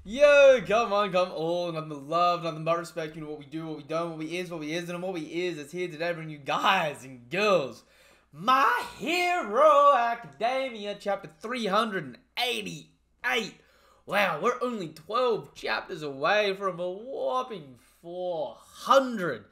Yo, come on, come on. Nothing but love, nothing but respect. You know what we do, what we don't, what we is, what we isn't, and what we is here today to bring you guys and girls My Hero Academia, chapter 388. Wow, we're only 12 chapters away from a whopping 400.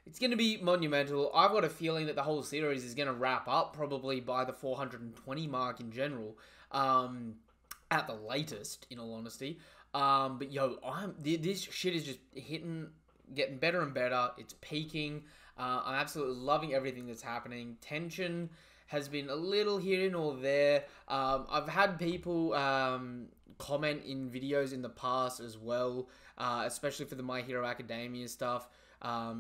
It's going to be monumental. I've got a feeling that the whole series is going to wrap up probably by the 420 mark in general. At the latest, in all honesty. But yo, this shit is just getting better and better. It's peaking. I'm absolutely loving everything that's happening. Tension has been a little here or there. I've had people comment in videos in the past as well, especially for the My Hero Academia stuff.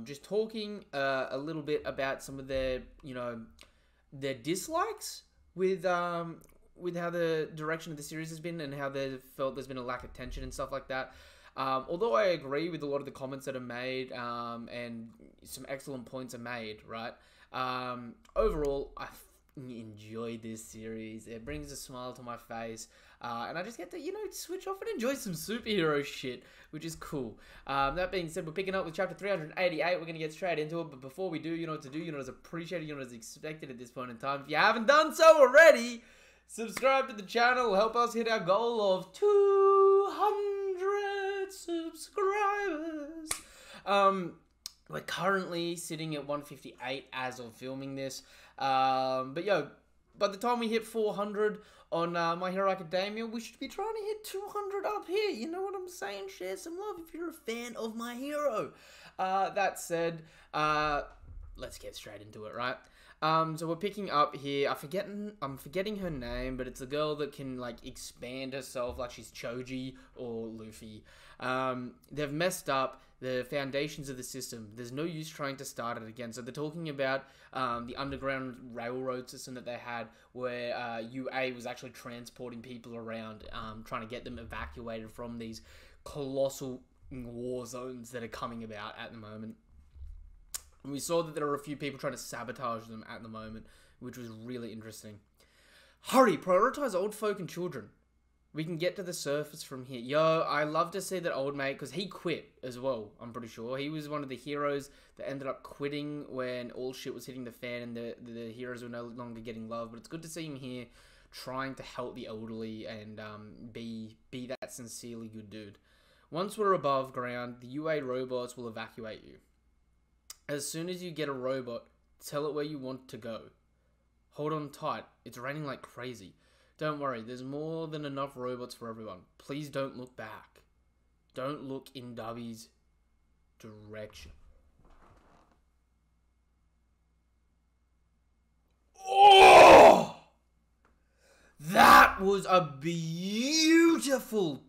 Just talking a little bit about some of their dislikes with how the direction of the series has been and how they felt there's been a lack of tension and stuff like that. Although I agree with a lot of the comments that are made and some excellent points are made, right? Overall, I enjoyed this series. It brings a smile to my face. And I just get to, switch off and enjoy some superhero shit, which is cool. That being said, we're picking up with chapter 388. We're going to get straight into it. But before we do, you know what to do. You know what's appreciated. You know what's expected at this point in time. If you haven't done so already, subscribe to the channel. Help us hit our goal of 200 subscribers. We're currently sitting at 158 as of filming this. But yo, by the time we hit 400 on My Hero Academia, we should be trying to hit 200 up here. You know what I'm saying? Share some love if you're a fan of My Hero. That said, let's get straight into it, right? So we're picking up here. I'm forgetting her name, but it's a girl that can like expand herself like she's Choji or Luffy. They've messed up the foundations of the system. There's no use trying to start it again. So they're talking about the underground railroad system that they had, where UA was actually transporting people around, trying to get them evacuated from these colossal war zones that are coming about at the moment. And we saw that there are a few people trying to sabotage them at the moment, which was really interesting. Hurry, prioritize old folk and children. We can get to the surface from here. Yo, I love to see that old mate, because he quit as well, I'm pretty sure. He was one of the heroes that ended up quitting when all shit was hitting the fan and the heroes were no longer getting love. But it's good to see him here trying to help the elderly and be that sincerely good dude. Once we're above ground, the UA robots will evacuate you. As soon as you get a robot, tell it where you want to go. Hold on tight. It's raining like crazy. Don't worry, there's more than enough robots for everyone. Please don't look back. Don't look in Dubby's direction. Oh! That was a beautiful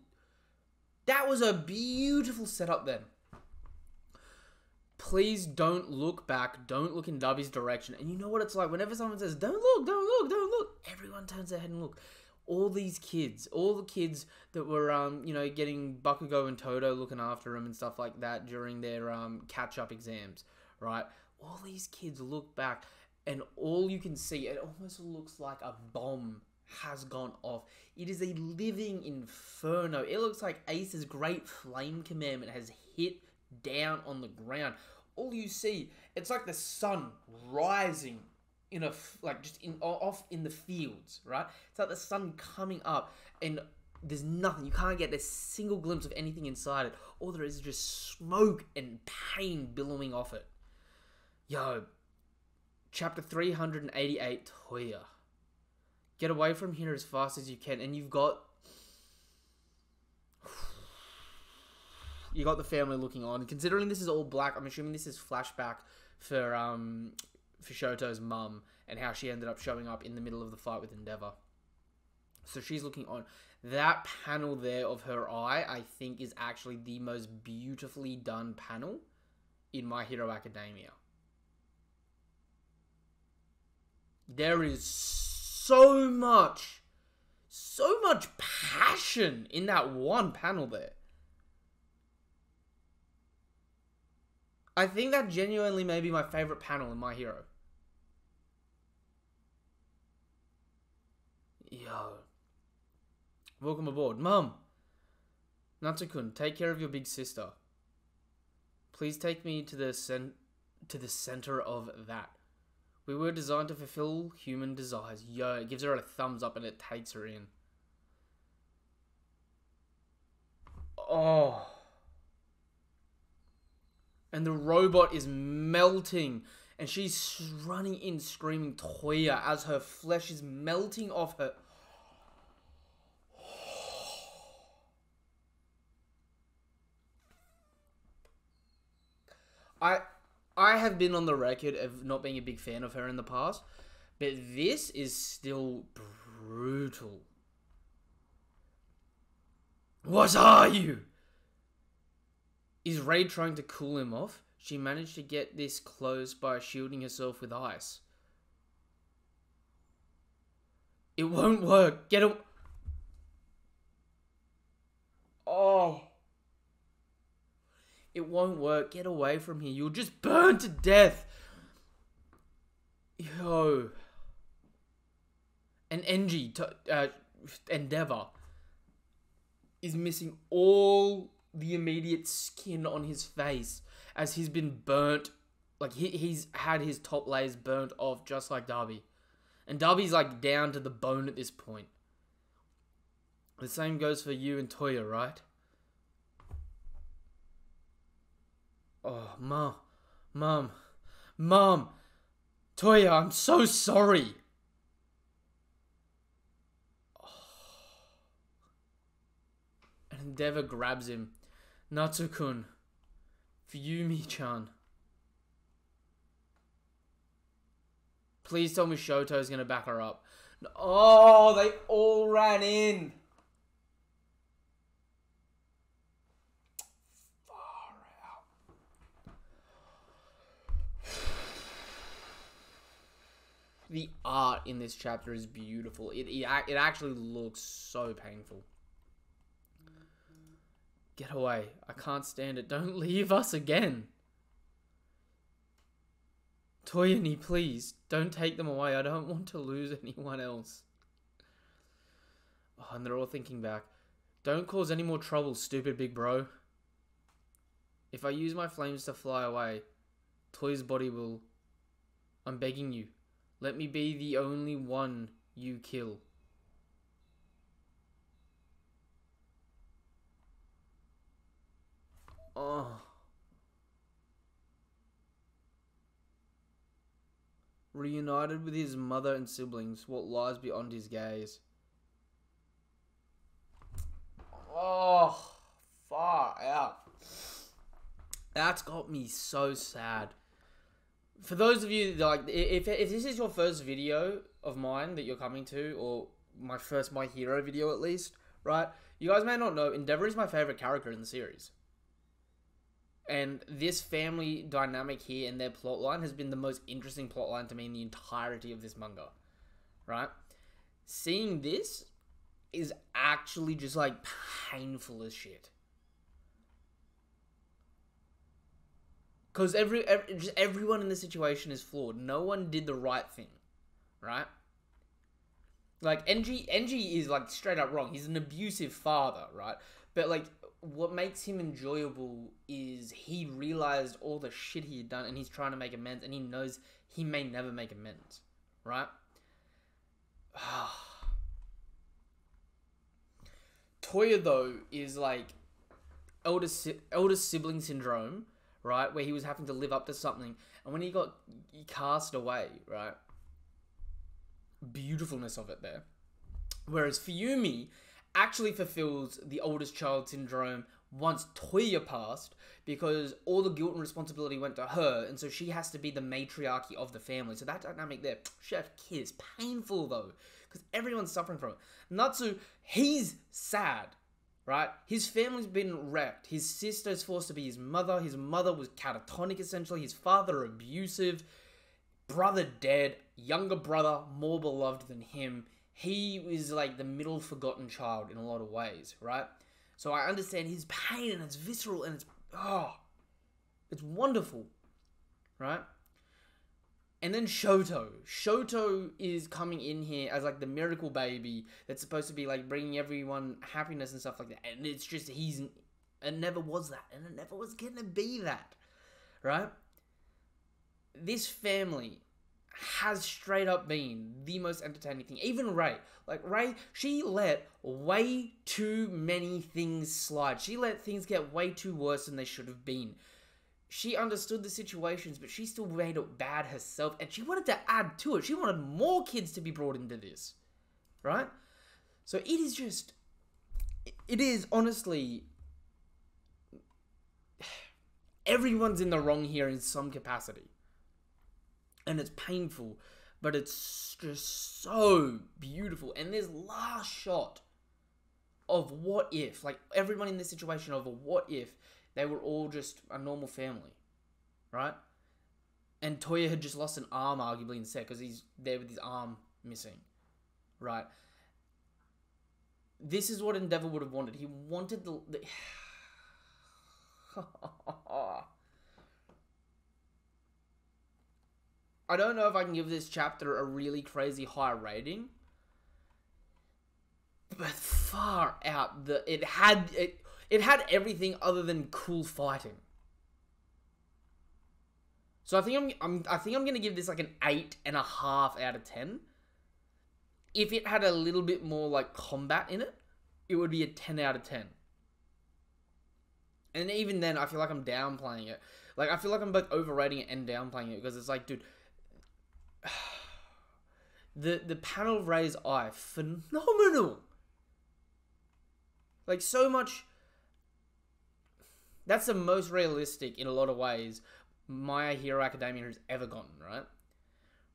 setup then. Please don't look back. Don't look in Dubby's direction. And you know what it's like? Whenever someone says, don't look, don't look, don't look, everyone turns their head and look. All these kids, all the kids that were, getting Bakugo and Todo looking after them and stuff like that during their catch-up exams, right? All these kids look back and all you can see, it almost looks like a bomb has gone off. It is a living inferno. It looks like Ace's great flame commandment has hit down on the ground. All you see, it's like the sun rising off in the fields, right? It's like the sun coming up and there's nothing. You can't get a single glimpse of anything inside it. All there is just smoke and pain billowing off it. Yo, chapter 388, Toya. Get away from here as fast as you can, and you got the family looking on. Considering this is all black, I'm assuming this is flashback for Shoto's mum and how she ended up showing up in the middle of the fight with Endeavor. So she's looking on. That panel there of her eye, I think, is actually the most beautifully done panel in My Hero Academia. There is so much passion in that one panel there. I think that genuinely may be my favorite panel in My Hero. Yo. Welcome aboard. Mum. Natsu-kun, take care of your big sister. Please take me to the center of that. We were designed to fulfill human desires. Yo, it gives her a thumbs up and it takes her in. Oh. And the robot is melting. And she's running in screaming Toya as her flesh is melting off her. I have been on the record of not being a big fan of her in the past, but this is still brutal. What are you? Is Ray trying to cool him off? She managed to get this close by shielding herself with ice. It won't work. Get him. Oh. It won't work. Get away from here. You'll just burn to death. Yo. And Endeavor is missing all the immediate skin on his face as he's been burnt. Like, he's had his top layers burnt off just like Darby. And Darby's like down to the bone at this point. The same goes for you and Toya, right? Oh, Mom. Toya, I'm so sorry. Oh. And Endeavor grabs him. Natsu-kun. Fuyumi-chan. Please tell me Shoto's gonna back her up. Oh, they all ran in. The art in this chapter is beautiful. It actually looks so painful. Get away. I can't stand it. Don't leave us again. Toyani, please. Don't take them away. I don't want to lose anyone else. Oh, and they're all thinking back. Don't cause any more trouble, stupid big bro. If I use my flames to fly away, Toy's body will... I'm begging you. Let me be the only one you kill. Oh. Reunited with his mother and siblings, what lies beyond his gaze? Oh, far out. That's got me so sad. For those of you, like, if this is your first video of mine that you're coming to, or my first My Hero video at least, right? You guys may not know, Endeavor is my favorite character in the series. And this family dynamic here and their plotline has been the most interesting plotline to me in the entirety of this manga, right? Seeing this is actually just, like, painful as shit. Because just everyone in the situation is flawed. No one did the right thing, right? Like, NG is, like, straight up wrong. He's an abusive father, right? But, like, what makes him enjoyable is he realized all the shit he had done and he's trying to make amends and he knows he may never make amends, right? Toya, though, is, like, eldest sibling syndrome, right? Where he was having to live up to something. And when he got cast away, right? Beautifulness of it there. Whereas Fuyumi actually fulfills the oldest child syndrome once Toya passed, because all the guilt and responsibility went to her, and so she has to be the matriarchy of the family. So that dynamic there, chef kiss, painful though, because everyone's suffering from it. Natsu, he's sad. Right? His family's been wrecked. His sister's forced to be his mother. His mother was catatonic, essentially. His father abusive. Brother dead. Younger brother more beloved than him. He is like the middle forgotten child in a lot of ways, right? So I understand his pain, and it's visceral, and it's wonderful, right? And then Shoto. Shoto is coming in here as like the miracle baby that's supposed to be like bringing everyone happiness and stuff like that. And it's just, it never was that. And it never was going to be that. Right? This family has straight up been the most entertaining thing. Even Ray. Like, Ray, she let way too many things slide. She let things get way too worse than they should have been. She understood the situations, but she still made it bad herself. And she wanted to add to it. She wanted more kids to be brought into this. Right? So it is just... It is, honestly... Everyone's in the wrong here in some capacity. And it's painful, but it's just so beautiful. And this last shot of what if, like everyone in this situation of a what if they were all just a normal family, right? And Toya had just lost an arm arguably in set because he's there with his arm missing, right? This is what Endeavor would have wanted. He wanted the I don't know if I can give this chapter a really crazy high rating, but far out, it had everything other than cool fighting. So I think I'm gonna give this like an 8.5 out of 10. If it had a little bit more like combat in it, it would be a 10 out of 10. And even then, I feel like I'm downplaying it. Like, I feel like I'm both overrating it and downplaying it because it's like, dude. The panel of Ray's eye, phenomenal. Like, so much. That's the most realistic, in a lot of ways, My Hero Academia has ever gotten, right?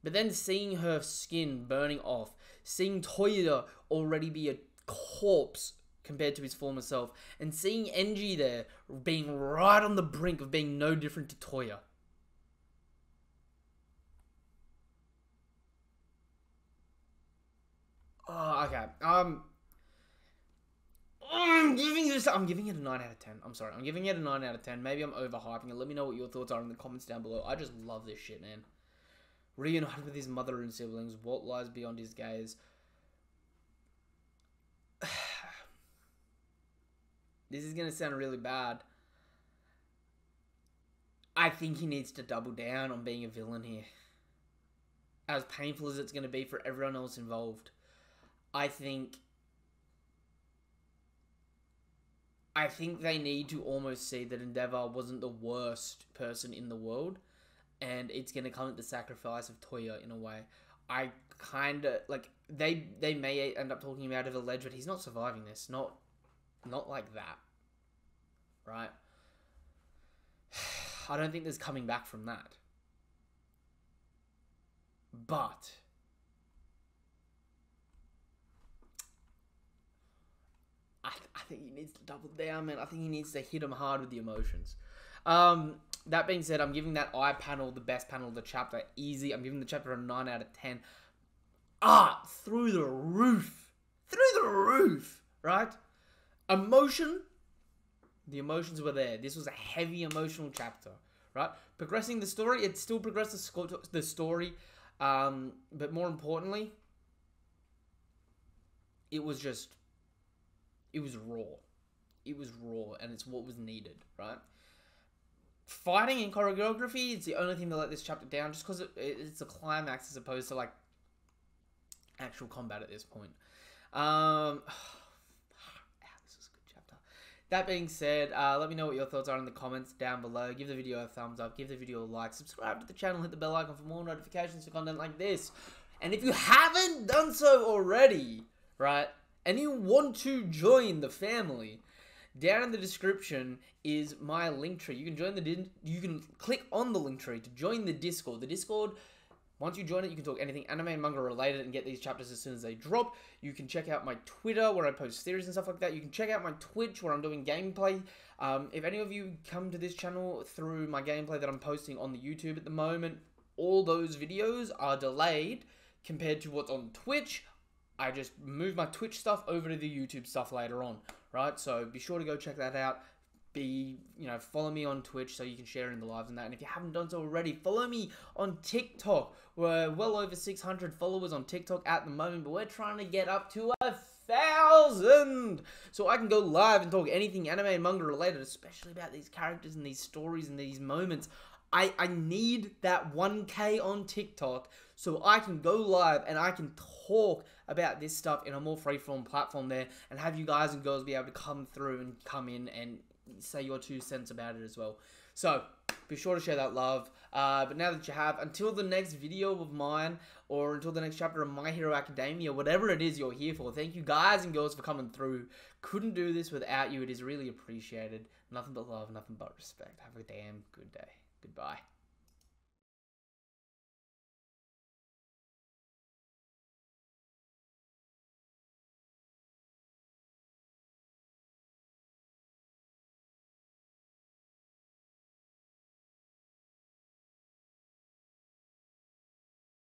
But then seeing her skin burning off, seeing Toya already be a corpse compared to his former self, and seeing Enji there being right on the brink of being no different to Toya. Oh, okay. I'm giving it a 9 out of 10. I'm sorry. I'm giving it a 9 out of 10. Maybe I'm overhyping it. Let me know what your thoughts are in the comments down below. I just love this shit, man. Reunited with his mother and siblings. What lies beyond his gaze? This is going to sound really bad. I think he needs to double down on being a villain here. As painful as it's going to be for everyone else involved. I think they need to almost see that Endeavor wasn't the worst person in the world, and it's going to come at the sacrifice of Toya in a way. I kind of, like, they may end up talking him out of the ledge, but he's not surviving this. Not like that. Right? I don't think there's coming back from that. But I think he needs to double down, man. I think he needs to hit him hard with the emotions. That being said, I'm giving that eye panel the best panel of the chapter. Easy. I'm giving the chapter a 9 out of 10. Through the roof. Through the roof. Right? Emotion. The emotions were there. This was a heavy emotional chapter. Right? Progressing the story. It still progressed the story. But more importantly, it was raw. It was raw, and it's what was needed, right? Fighting and choreography, it's the only thing that let this chapter down, just because it's a climax as opposed to, like, actual combat at this point. This is a good chapter. That being said, let me know what your thoughts are in the comments down below. Give the video a thumbs up, give the video a like, subscribe to the channel, hit the bell icon for more notifications for content like this. And if you haven't done so already, right, and you want to join the family, down in the description is my link tree. You can click on the link tree to join the Discord. The Discord, once you join it, you can talk anything anime and manga related and get these chapters as soon as they drop. You can check out my Twitter where I post theories and stuff like that. You can check out my Twitch where I'm doing gameplay. If any of you come to this channel through my gameplay that I'm posting on the YouTube at the moment, all those videos are delayed compared to what's on Twitch. I just move my Twitch stuff over to the YouTube stuff later on, right? So be sure to go check that out. follow me on Twitch so you can share in the lives and that. And if you haven't done so already, follow me on TikTok. We're well over 600 followers on TikTok at the moment, but we're trying to get up to 1,000 so I can go live and talk anything anime and manga related, especially about these characters and these stories and these moments. I need that 1K on TikTok so I can go live and I can talk about this stuff in a more free-form platform there, and have you guys and girls be able to come through and come in and say your 2 cents about it as well. So be sure to share that love. But now that you have, until the next video of mine, or until the next chapter of My Hero Academia, whatever it is you're here for, thank you guys and girls for coming through. Couldn't do this without you. It is really appreciated. Nothing but love, nothing but respect. Have a damn good day. Goodbye.